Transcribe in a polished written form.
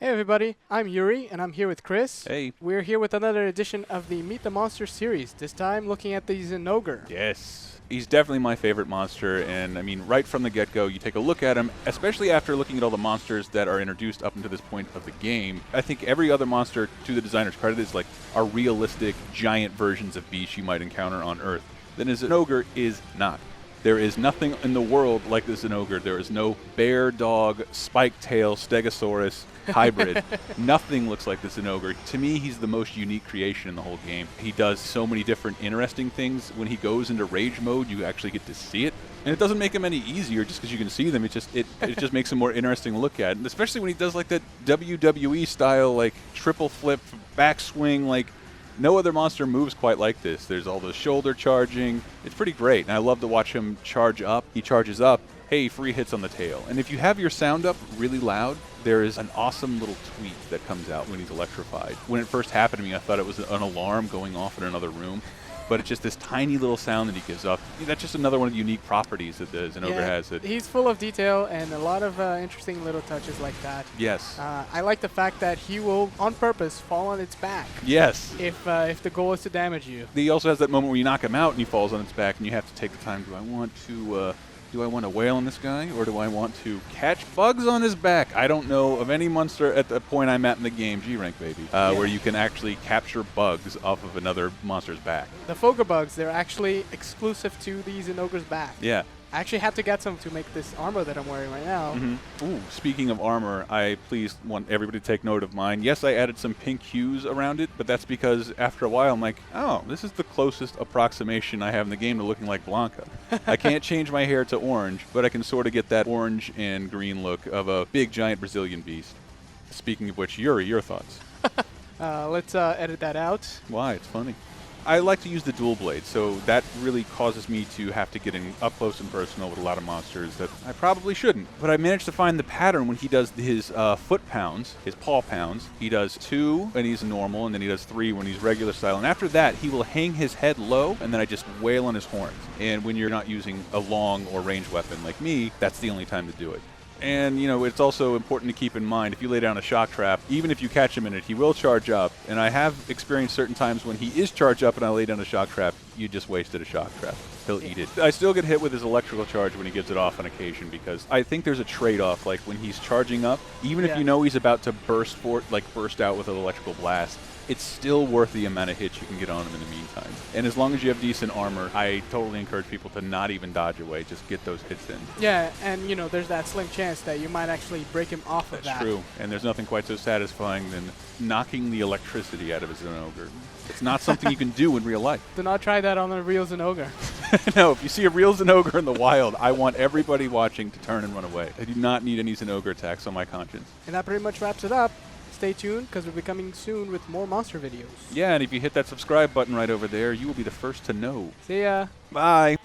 Hey everybody, I'm Yuri and I'm here with Chris. Hey. We're here with another edition of the Meet the Monster series, this time looking at the Zinogre. Yes. He's definitely my favorite monster, and I mean, right from the get-go, you take a look at him, especially after looking at all the monsters that are introduced up until this point of the game. I think every other monster, to the designer's credit, is like are realistic, giant versions of beasts you might encounter on Earth. Then a Zinogre is not. There is nothing in the world like the Zinogre. There is no bear, dog, spiked tail, stegosaurus hybrid. Nothing looks like the Zinogre. To me, he's the most unique creation in the whole game. He does so many different interesting things. When he goes into rage mode, you actually get to see it. And it doesn't make him any easier just because you can see them. It just makes him more interesting to look at. And especially when he does like that WWE style, like triple flip, backswing, like no other monster moves quite like this. There's all the shoulder charging. It's pretty great, and I love to watch him charge up. He charges up, hey, free hits on the tail. And if you have your sound up really loud, there is an awesome little tweet that comes out when he's electrified. When it first happened to me, I thought it was an alarm going off in another room. But it's just this tiny little sound that he gives off. That's just another one of the unique properties that the Zinogre has. He's full of detail and a lot of interesting little touches like that. Yes. I like the fact that he will, on purpose, fall on its back. Yes. If the goal is to damage you. He also has that moment where you knock him out and he falls on its back, and you have to take the time. Do I want to wail on this guy, or do I want to catch bugs on his back? I don't know of any monster at the point I'm at in the game, G-rank baby, where you can actually capture bugs off of another monster's back. The Fogre bugs, they're actually exclusive to the Zinogre's back. Yeah. I actually had to get some to make this armor that I'm wearing right now. Mm-hmm. Ooh, speaking of armor, I please want everybody to take note of mine. Yes, I added some pink hues around it, but that's because after a while I'm like, oh, this is the closest approximation I have in the game to looking like Blanca. I can't change my hair to orange, but I can sort of get that orange and green look of a big giant Brazilian beast. Speaking of which, Yuri, your thoughts? Let's edit that out. Why? It's funny. I like to use the dual blade, so that really causes me to have to get in up close and personal with a lot of monsters that I probably shouldn't. But I managed to find the pattern when he does his foot pounds, his paw pounds. He does 2 when he's normal, and then he does 3 when he's regular style. And after that, he will hang his head low, and then I just wail on his horns. And when you're not using a long or ranged weapon like me, that's the only time to do it. And, you know, it's also important to keep in mind, if you lay down a shock trap, even if you catch him in it, he will charge up. And I have experienced certain times when he is charged up and I lay down a shock trap, you just wasted a shock trap. He'll eat it. I still get hit with his electrical charge when he gives it off on occasion, because I think there's a trade-off. Like when he's charging up, even if you know he's about to burst out with an electrical blast, it's still worth the amount of hits you can get on him in the meantime. And as long as you have decent armor, I totally encourage people to not even dodge away, just get those hits in. Yeah, and you know, there's that slim chance that you might actually break him off of that. That's true, and there's nothing quite so satisfying than knocking the electricity out of a Zinogre. It's not something you can do in real life. Do not try that on a real Zinogre. No, if you see a real Zinogre in the wild, I want everybody watching to turn and run away. I do not need any Zinogre attacks on my conscience. And that pretty much wraps it up. Stay tuned, because we'll be coming soon with more monster videos. Yeah, and if you hit that subscribe button right over there, you will be the first to know. See ya. Bye.